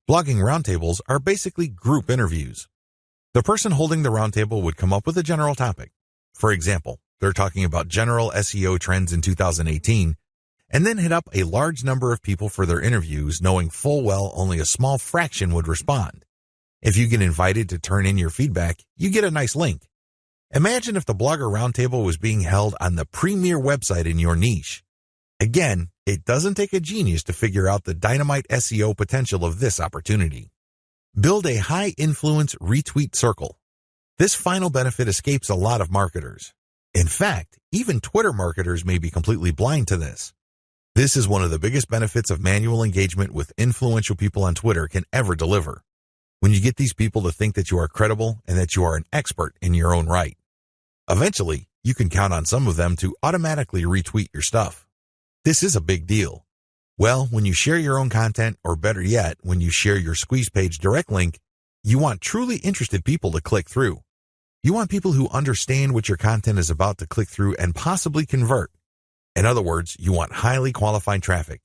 Blogging roundtables are basically group interviews. The person holding the roundtable would come up with a general topic. For example, they're talking about general SEO trends in 2018, and then hit up a large number of people for their interviews, knowing full well only a small fraction would respond. If you get invited to turn in your feedback, you get a nice link. Imagine if the blogger roundtable was being held on the premier website in your niche. Again, It doesn't take a genius to figure out the dynamite SEO potential of this opportunity. Build a high-influence retweet circle. This final benefit escapes a lot of marketers. In fact, even Twitter marketers may be completely blind to this. This is one of the biggest benefits of manual engagement with influential people on Twitter can ever deliver. When you get these people to think that you are credible and that you are an expert in your own right. Eventually, you can count on some of them to automatically retweet your stuff. This is a big deal. Well, when you share your own content, or better yet, when you share your squeeze page direct link, you want truly interested people to click through. You want people who understand what your content is about to click through and possibly convert. In other words, you want highly qualified traffic.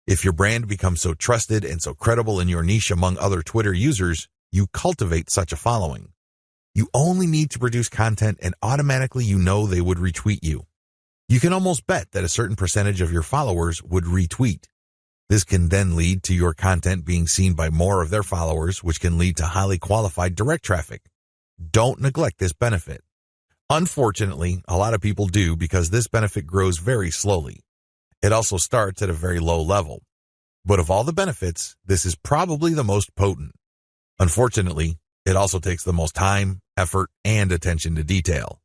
If your brand becomes so trusted and so credible in your niche among other Twitter users, you cultivate such a following. You only need to produce content and automatically you know they would retweet you. You can almost bet that a certain percentage of your followers would retweet. This can then lead to your content being seen by more of their followers, which can lead to highly qualified direct traffic. Don't neglect this benefit. Unfortunately, a lot of people do because this benefit grows very slowly. It also starts at a very low level. But of all the benefits, this is probably the most potent. Unfortunately, it also takes the most time, effort, and attention to detail.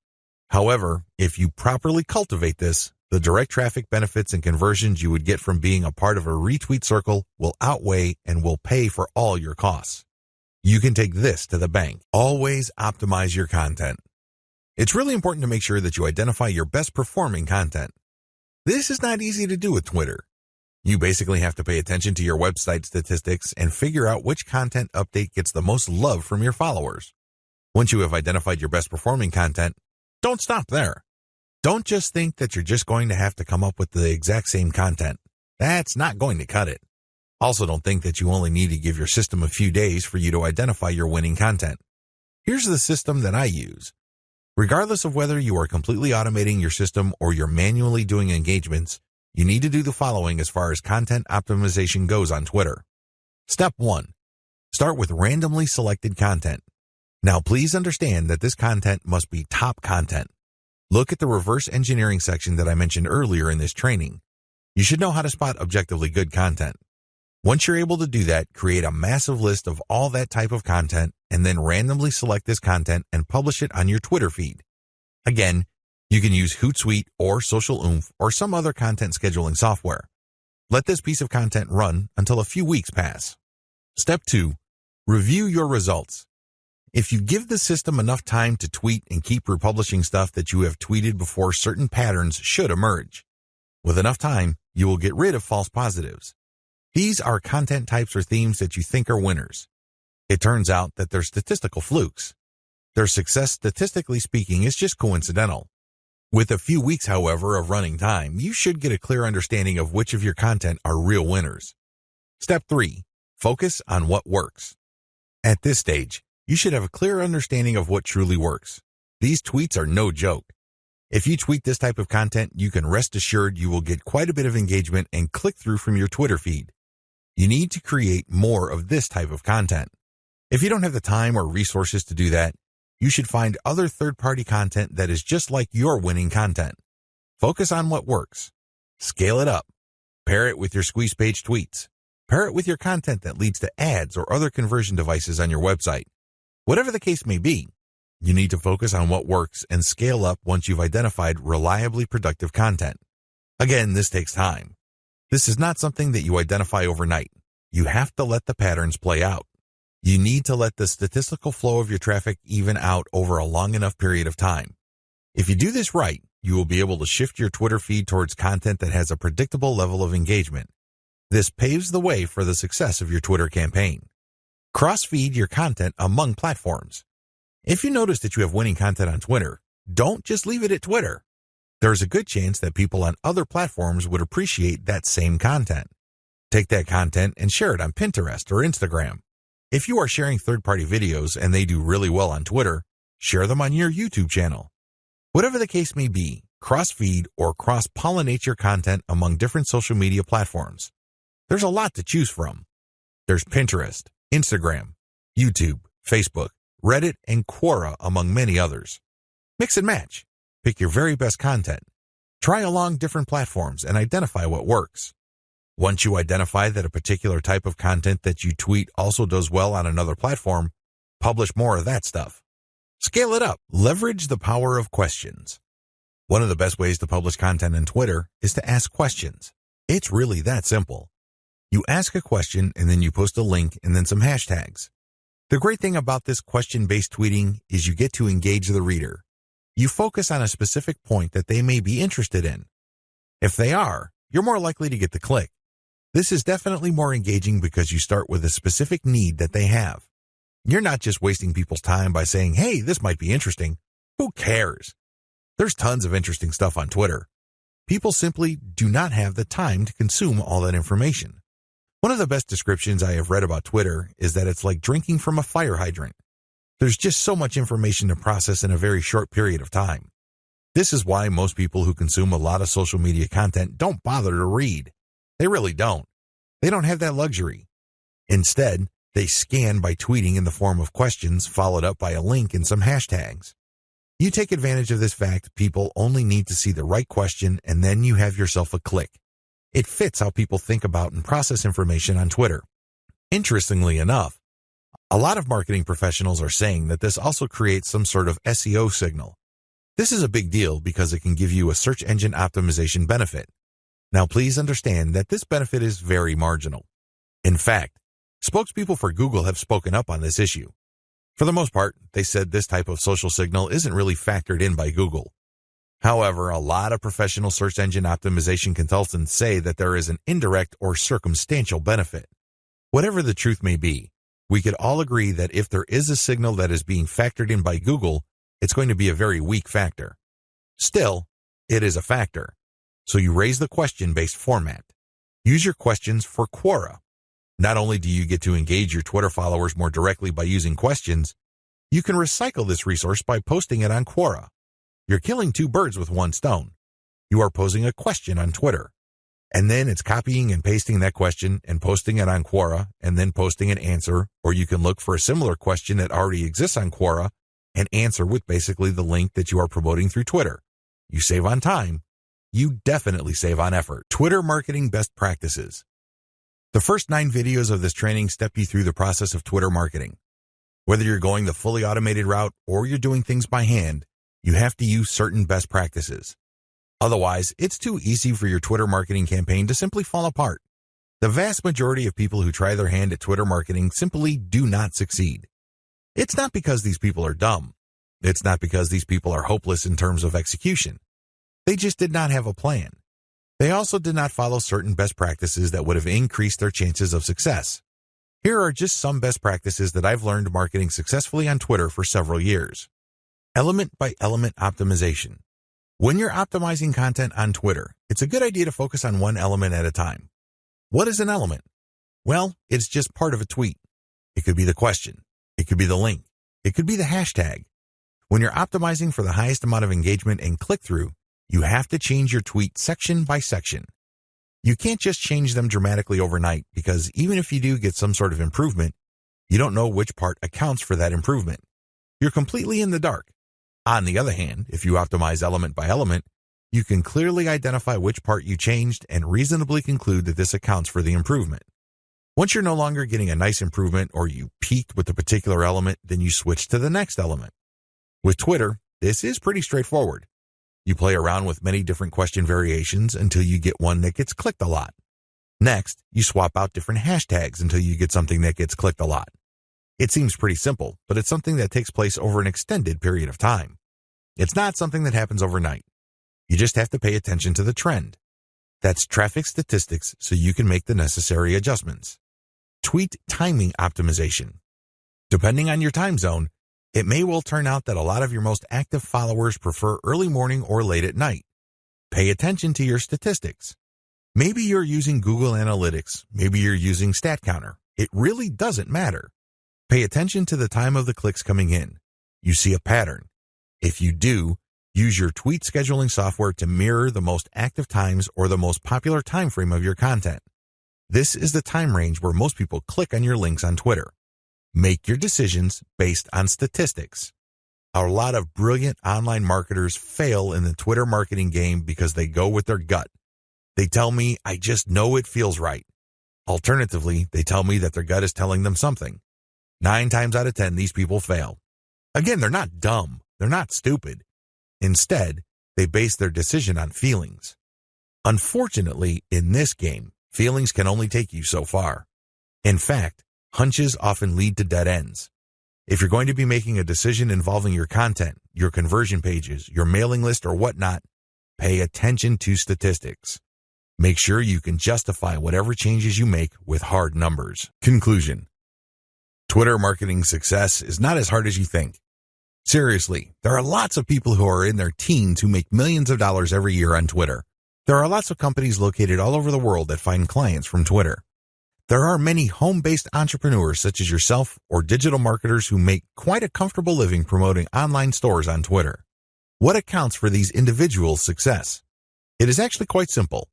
However, if you properly cultivate this, the direct traffic benefits and conversions you would get from being a part of a retweet circle will outweigh and will pay for all your costs. You can take this to the bank. Always optimize your content. It's really important to make sure that you identify your best performing content. This is not easy to do with Twitter. You basically have to pay attention to your website statistics and figure out which content update gets the most love from your followers. Once you have identified your best performing content, don't stop there. Don't just think that you're just going to have to come up with the exact same content. That's not going to cut it. Also, don't think that you only need to give your system a few days for you to identify your winning content. Here's the system that I use. Regardless of whether you are completely automating your system or you're manually doing engagements, you need to do the following as far as content optimization goes on Twitter. Step 1. Start with randomly selected content. Now, please understand that this content must be top content. Look at the reverse engineering section that I mentioned earlier in this training. You should know how to spot objectively good content. Once you're able to do that, create a massive list of all that type of content and then randomly select this content and publish it on your Twitter feed. Again, you can use Hootsuite or Social Oomph or some other content scheduling software. Let this piece of content run until a few weeks pass. Step 2. Review your results. If you give the system enough time to tweet and keep republishing stuff that you have tweeted before, certain patterns should emerge. With enough time, you will get rid of false positives. These are content types or themes that you think are winners. It turns out that they're statistical flukes. Their success, statistically speaking, is just coincidental. With a few weeks, however, of running time, you should get a clear understanding of which of your content are real winners. Step 3. Focus on what works. At this stage, you should have a clear understanding of what truly works. These tweets are no joke. If you tweet this type of content, you can rest assured you will get quite a bit of engagement and click-through from your Twitter feed. You need to create more of this type of content. If you don't have the time or resources to do that, you should find other third-party content that is just like your winning content. Focus on what works. Scale it up. Pair it with your squeeze page tweets. Pair it with your content that leads to ads or other conversion devices on your website. Whatever the case may be, you need to focus on what works and scale up once you've identified reliably productive content. Again, this takes time. This is not something that you identify overnight. You have to let the patterns play out. You need to let the statistical flow of your traffic even out over a long enough period of time. If you do this right, you will be able to shift your Twitter feed towards content that has a predictable level of engagement. This paves the way for the success of your Twitter campaign. Cross-feed your content among platforms. If you notice that you have winning content on Twitter, don't just leave it at Twitter. There's a good chance that people on other platforms would appreciate that same content. Take that content and share it on Pinterest or Instagram. If you are sharing third-party videos and they do really well on Twitter, share them on your YouTube channel. Whatever the case may be, cross-feed or cross-pollinate your content among different social media platforms. There's a lot to choose from. There's Pinterest, Instagram, YouTube, Facebook, Reddit, and Quora, among many others. Mix and match. Pick your very best content. Try along different platforms and identify what works. Once you identify that a particular type of content that you tweet also does well on another platform, publish more of that stuff. Scale it up. Leverage the power of questions. One of the best ways to publish content on Twitter is to ask questions. It's really that simple. You ask a question and then you post a link and then some hashtags. The great thing about this question-based tweeting is you get to engage the reader. You focus on a specific point that they may be interested in. If they are, you're more likely to get the click. This is definitely more engaging because you start with a specific need that they have. You're not just wasting people's time by saying, hey, this might be interesting. Who cares? There's tons of interesting stuff on Twitter. People simply do not have the time to consume all that information. One of the best descriptions I have read about Twitter is that it's like drinking from a fire hydrant. There's just so much information to process in a very short period of time. This is why most people who consume a lot of social media content don't bother to read. They really don't. They don't have that luxury. Instead, they scan by tweeting in the form of questions followed up by a link and some hashtags. You take advantage of this fact, people only need to see the right question and then you have yourself a click. It fits how people think about and process information on Twitter. Interestingly enough, a lot of marketing professionals are saying that this also creates some sort of SEO signal. This is a big deal because it can give you a search engine optimization benefit. Now please understand that this benefit is very marginal. In fact, spokespeople for Google have spoken up on this issue. For the most part, they said this type of social signal isn't really factored in by Google. However, a lot of professional search engine optimization consultants say that there is an indirect or circumstantial benefit. Whatever the truth may be, we could all agree that if there is a signal that is being factored in by Google, it's going to be a very weak factor. Still, it is a factor. So you raise the question-based format. Use your questions for Quora. Not only do you get to engage your Twitter followers more directly by using questions, you can recycle this resource by posting it on Quora. You're killing two birds with one stone. You are posing a question on Twitter, and then it's copying and pasting that question and posting it on Quora and then posting an answer, or you can look for a similar question that already exists on Quora and answer with basically the link that you are promoting through Twitter. You save on time. You definitely save on effort. Twitter marketing best practices. The first 9 videos of this training step you through the process of Twitter marketing. Whether you're going the fully automated route or you're doing things by hand, you have to use certain best practices. Otherwise, it's too easy for your Twitter marketing campaign to simply fall apart. The vast majority of people who try their hand at Twitter marketing simply do not succeed. It's not because these people are dumb. It's not because these people are hopeless in terms of execution. They just did not have a plan. They also did not follow certain best practices that would have increased their chances of success. Here are just some best practices that I've learned marketing successfully on Twitter for several years. Element by element optimization. When you're optimizing content on Twitter, it's a good idea to focus on one element at a time. What is an element? Well, it's just part of a tweet. It could be the question. It could be the link. It could be the hashtag. When you're optimizing for the highest amount of engagement and click-through, you have to change your tweet section by section. You can't just change them dramatically overnight because even if you do get some sort of improvement, you don't know which part accounts for that improvement. You're completely in the dark. On the other hand, if you optimize element by element, you can clearly identify which part you changed and reasonably conclude that this accounts for the improvement. Once you're no longer getting a nice improvement or you peaked with a particular element, then you switch to the next element. With Twitter, this is pretty straightforward. You play around with many different question variations until you get one that gets clicked a lot. Next, you swap out different hashtags until you get something that gets clicked a lot. It seems pretty simple, but it's something that takes place over an extended period of time. It's not something that happens overnight. You just have to pay attention to the trend. That's traffic statistics so you can make the necessary adjustments. Tweet timing optimization. Depending on your time zone, it may well turn out that a lot of your most active followers prefer early morning or late at night. Pay attention to your statistics. Maybe you're using Google Analytics. Maybe you're using StatCounter. It really doesn't matter. Pay attention to the time of the clicks coming in. You see a pattern. If you do, use your tweet scheduling software to mirror the most active times or the most popular time frame of your content. This is the time range where most people click on your links on Twitter. Make your decisions based on statistics. A lot of brilliant online marketers fail in the Twitter marketing game because they go with their gut. They tell me, I just know it feels right. Alternatively, they tell me that their gut is telling them something. 9 times out of 10, these people fail. Again, they're not dumb. They're not stupid. Instead, they base their decision on feelings. Unfortunately, in this game, feelings can only take you so far. In fact, hunches often lead to dead ends. If you're going to be making a decision involving your content, your conversion pages, your mailing list, or whatnot, pay attention to statistics. Make sure you can justify whatever changes you make with hard numbers. Conclusion. Twitter marketing success is not as hard as you think. Seriously, there are lots of people who are in their teens who make millions of dollars every year on Twitter. There are lots of companies located all over the world that find clients from Twitter. There are many home-based entrepreneurs such as yourself or digital marketers who make quite a comfortable living promoting online stores on Twitter. What accounts for these individuals' success? It is actually quite simple.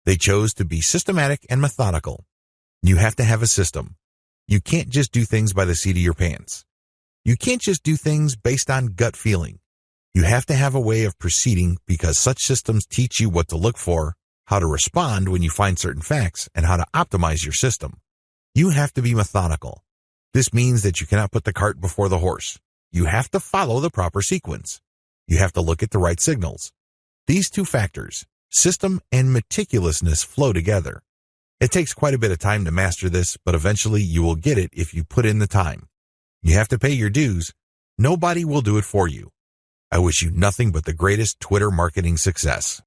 They chose to be systematic and methodical. You have to have a system. You can't just do things by the seat of your pants. You can't just do things based on gut feeling. You have to have a way of proceeding because such systems teach you what to look for, how to respond when you find certain facts, and how to optimize your system. You have to be methodical. This means that you cannot put the cart before the horse. You have to follow the proper sequence. You have to look at the right signals. These two factors, system and meticulousness, flow together. It takes quite a bit of time to master this, but eventually you will get it if you put in the time. You have to pay your dues. Nobody will do it for you. I wish you nothing but the greatest Twitter marketing success.